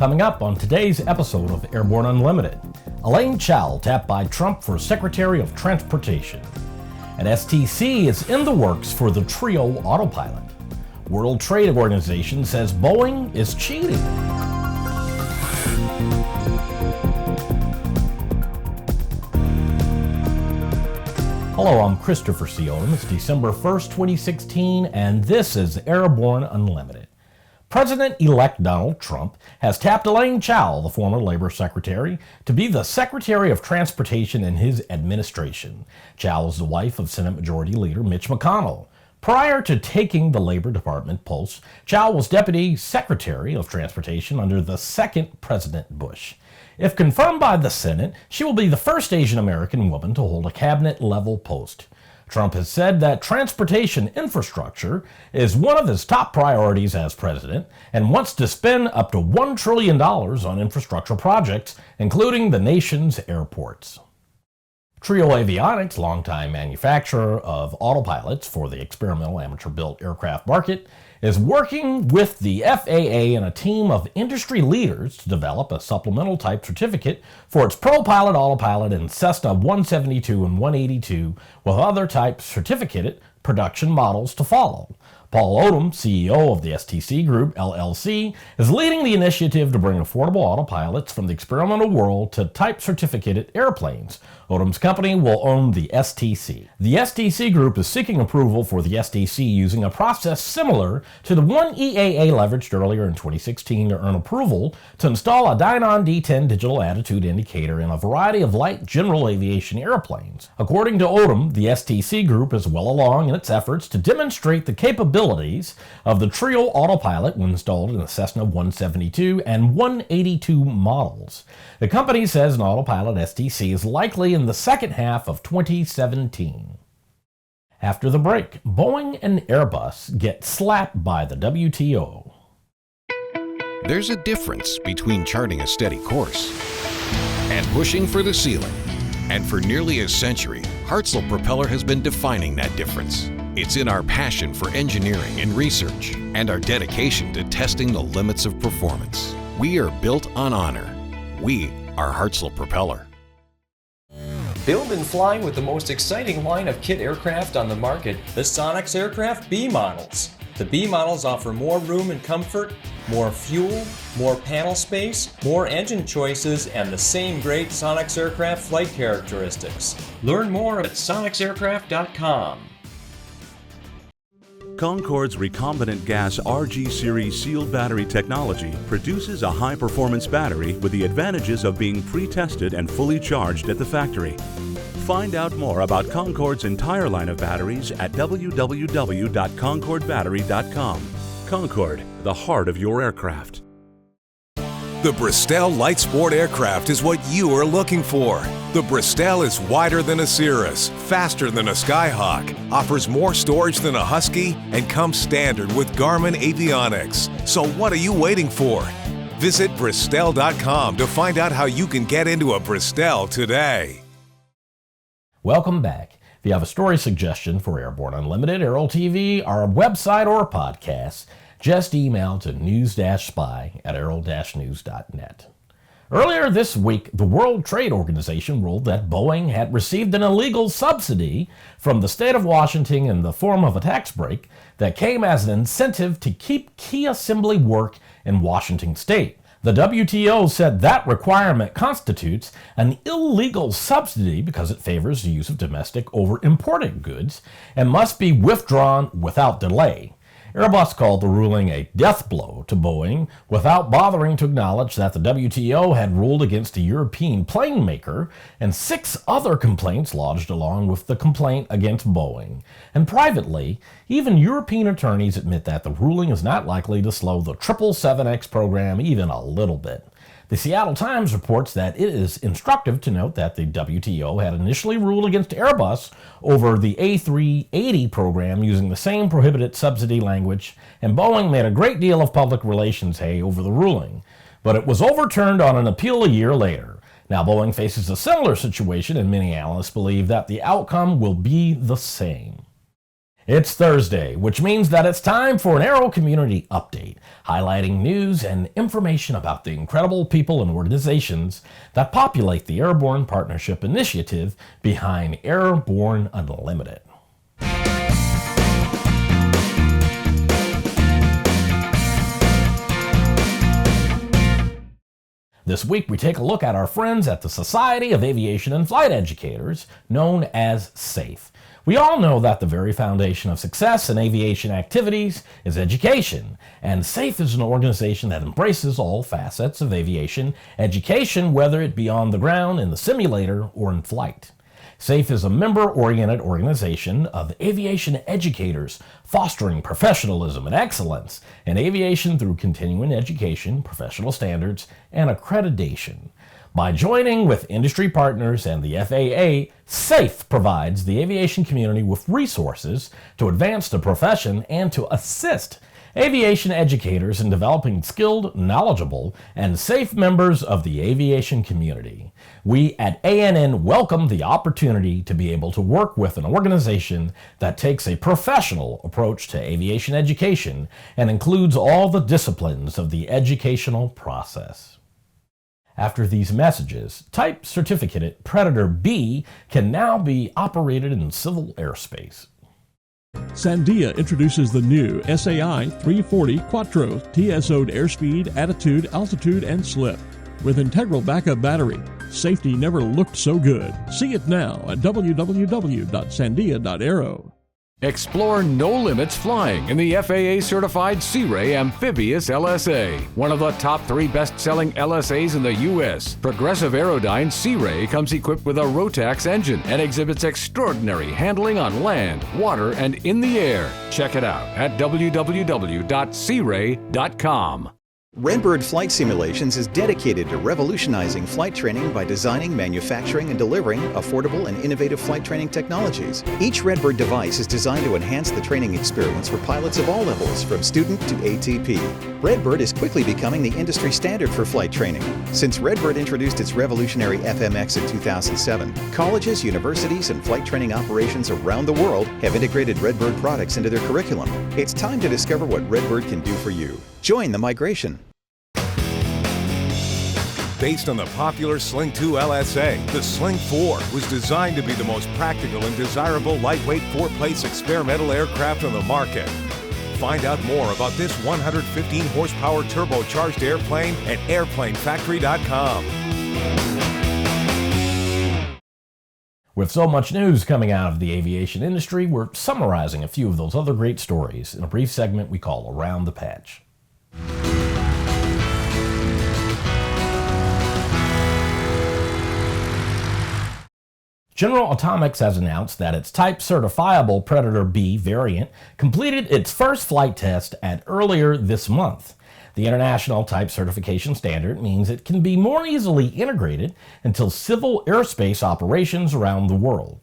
Coming up on today's episode of Airborne Unlimited, Elaine Chao tapped by Trump for Secretary of Transportation. And STC is in the works for the Trio Autopilot. World Trade Organization says Boeing is cheating. Hello, I'm Christopher C. Odom. It's December 1st, 2016, and this is Airborne Unlimited. President-elect Donald Trump has tapped Elaine Chao, the former Labor Secretary, to be the Secretary of Transportation in his administration. Chao is the wife of Senate Majority Leader Mitch McConnell. Prior to taking the Labor Department post, Chao was Deputy Secretary of Transportation under the second President Bush. If confirmed by the Senate, she will be the first Asian American woman to hold a cabinet-level post. Trump has said that transportation infrastructure is one of his top priorities as president and wants to spend up to $1 trillion on infrastructure projects, including the nation's airports. Trio Avionics, longtime manufacturer of autopilots for the experimental amateur-built aircraft market, is working with the FAA and a team of industry leaders to develop a supplemental type certificate for its Pro Pilot Autopilot and Cessna 172 and 182, with other type certificated production models to follow. Paul Odom, CEO of the STC Group, LLC, is leading the initiative to bring affordable autopilots from the experimental world to type-certificated airplanes. Odom's company will own the STC. The STC Group is seeking approval for the STC using a process similar to the one EAA leveraged earlier in 2016 to earn approval to install a Dynon D-10 digital attitude indicator in a variety of light general aviation airplanes. According to Odom, the STC Group is well along in its efforts to demonstrate the capabilities of the Trio Autopilot when installed in the Cessna 172 and 182 models. The company says an Autopilot STC is likely in the second half of 2017. After the break, Boeing and Airbus get slapped by the WTO. There's a difference between charting a steady course and pushing for the ceiling. And for nearly a century, Hartzell Propeller has been defining that difference. It's in our passion for engineering and research and our dedication to testing the limits of performance. We are built on honor. We are Hartzell Propeller. Build and flying with the most exciting line of kit aircraft on the market, the Sonex Aircraft B models. The B models offer more room and comfort, more fuel, more panel space, more engine choices, and the same great Sonex Aircraft flight characteristics. Learn more at sonexaircraft.com. Concorde's recombinant gas RG series sealed battery technology produces a high-performance battery with the advantages of being pre-tested and fully charged at the factory. Find out more about Concorde's entire line of batteries at www.concordebattery.com. Concorde, the heart of your aircraft. The Bristol Light Sport aircraft is what you are looking for. The Bristol is wider than a Cirrus, faster than a Skyhawk, offers more storage than a Husky, and comes standard with Garmin Avionics. So what are you waiting for? Visit Bristol.com to find out how you can get into a Bristol today. Welcome back. If you have a story suggestion for Airborne Unlimited, Aero-TV, our website, or podcast, just email to news-spy@aero-news.net. Earlier this week, the World Trade Organization ruled that Boeing had received an illegal subsidy from the state of Washington in the form of a tax break that came as an incentive to keep key assembly work in Washington state. The WTO said that requirement constitutes an illegal subsidy because it favors the use of domestic over imported goods and must be withdrawn without delay. Airbus called the ruling a death blow to Boeing without bothering to acknowledge that the WTO had ruled against a European plane maker and 6 other complaints lodged along with the complaint against Boeing. And privately, even European attorneys admit that the ruling is not likely to slow the 777X program even a little bit. The Seattle Times reports that it is instructive to note that the WTO had initially ruled against Airbus over the A380 program using the same prohibited subsidy language, and Boeing made a great deal of public relations hay over the ruling. But it was overturned on an appeal a year later. Now Boeing faces a similar situation, and many analysts believe that the outcome will be the same. It's Thursday, which means that it's time for an Aero Community Update, highlighting news and information about the incredible people and organizations that populate the Airborne Partnership Initiative behind Airborne Unlimited. This week we take a look at our friends at the Society of Aviation and Flight Educators, known as SAFE. We all know that the very foundation of success in aviation activities is education, and SAFE is an organization that embraces all facets of aviation education, whether it be on the ground, in the simulator, or in flight. SAFE is a member-oriented organization of aviation educators fostering professionalism and excellence in aviation through continuing education, professional standards, and accreditation. By joining with industry partners and the FAA, SAFE provides the aviation community with resources to advance the profession and to assist aviation educators in developing skilled, knowledgeable, and safe members of the aviation community. We at ANN welcome the opportunity to be able to work with an organization that takes a professional approach to aviation education and includes all the disciplines of the educational process. After these messages, Type-Certificate Predator B can now be operated in civil airspace. Sandia introduces the new SAI 340 Quattro TSO'd airspeed, attitude, altitude, and slip. With integral backup battery, safety never looked so good. See it now at www.sandia.aero. Explore no limits flying in the FAA-certified Sea Ray Amphibious LSA, one of the top 3 best-selling LSAs in the U.S. Progressive Aerodyne Sea Ray comes equipped with a Rotax engine and exhibits extraordinary handling on land, water, and in the air. Check it out at www.searay.com. Redbird Flight Simulations is dedicated to revolutionizing flight training by designing, manufacturing, and delivering affordable and innovative flight training technologies. Each Redbird device is designed to enhance the training experience for pilots of all levels, from student to ATP. Redbird is quickly becoming the industry standard for flight training. Since Redbird introduced its revolutionary FMX in 2007, colleges, universities, and flight training operations around the world have integrated Redbird products into their curriculum. It's time to discover what Redbird can do for you. Join the migration. Based on the popular Sling 2 LSA, the Sling 4 was designed to be the most practical and desirable lightweight 4-place experimental aircraft on the market. Find out more about this 115 horsepower turbocharged airplane at airplanefactory.com. With so much news coming out of the aviation industry, we're summarizing a few of those other great stories in a brief segment we call Around the Patch. General Atomics has announced that its Type-Certifiable Predator B variant completed its first flight test earlier this month. The International Type Certification Standard means it can be more easily integrated into civil airspace operations around the world.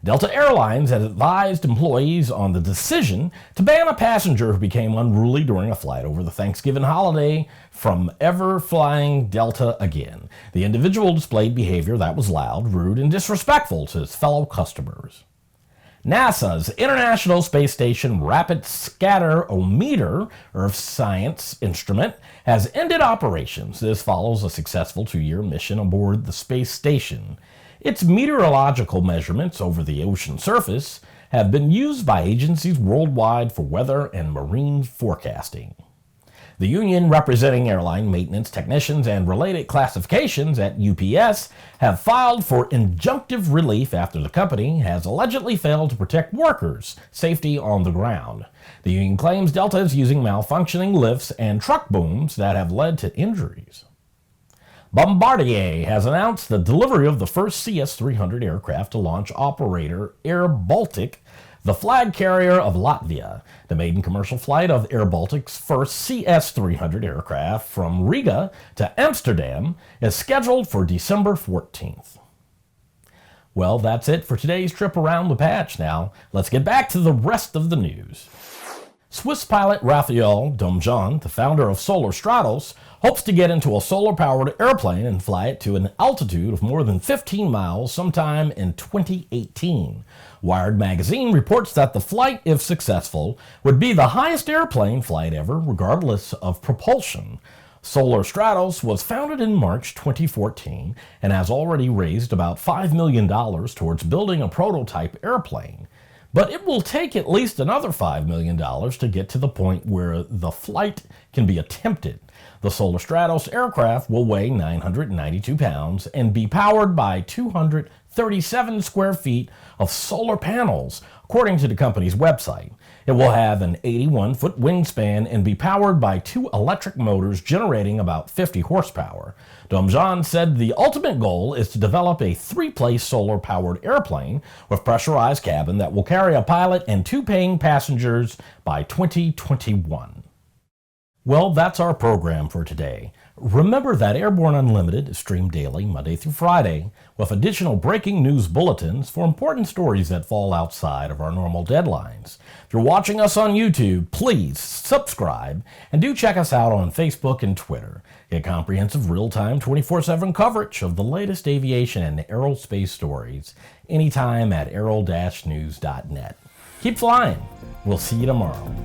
Delta Airlines has advised employees on the decision to ban a passenger who became unruly during a flight over the Thanksgiving holiday from ever flying Delta again. The individual displayed behavior that was loud, rude, and disrespectful to his fellow customers. NASA's International Space Station Rapid Scatterometer Earth Science instrument has ended operations. This follows a successful 2-year mission aboard the space station. Its meteorological measurements over the ocean surface have been used by agencies worldwide for weather and marine forecasting. The union representing airline maintenance technicians and related classifications at UPS have filed for injunctive relief after the company has allegedly failed to protect workers' safety on the ground. The union claims Delta is using malfunctioning lifts and truck booms that have led to injuries. Bombardier has announced the delivery of the first CS-300 aircraft to launch operator airBaltic, the flag carrier of Latvia. The maiden commercial flight of airBaltic's first CS-300 aircraft from Riga to Amsterdam is scheduled for December 14th. Well, that's it for today's trip around the patch. Now, let's get back to the rest of the news. Swiss pilot Raphael Domjan, the founder of Solar Straddles, hopes to get into a solar-powered airplane and fly it to an altitude of more than 15 miles sometime in 2018. Wired magazine reports that the flight, if successful, would be the highest airplane flight ever, regardless of propulsion. Solar Straddles was founded in March 2014 and has already raised about $5 million towards building a prototype airplane. But it will take at least another $5 million to get to the point where the flight can be attempted. The Solar Straddles aircraft will weigh 992 pounds and be powered by 237 square feet of solar panels, according to the company's website. It will have an 81-foot wingspan and be powered by 2 electric motors generating about 50 horsepower. Domjan said the ultimate goal is to develop a 3-place solar-powered airplane with pressurized cabin that will carry a pilot and 2 paying passengers by 2021. Well, that's our program for today. Remember that Airborne Unlimited is streamed daily, Monday through Friday, with additional breaking news bulletins for important stories that fall outside of our normal deadlines. If you're watching us on YouTube, please subscribe, and do check us out on Facebook and Twitter. Get comprehensive, real-time, 24/7 coverage of the latest aviation and aerospace stories anytime at aero-news.net. Keep flying. We'll see you tomorrow.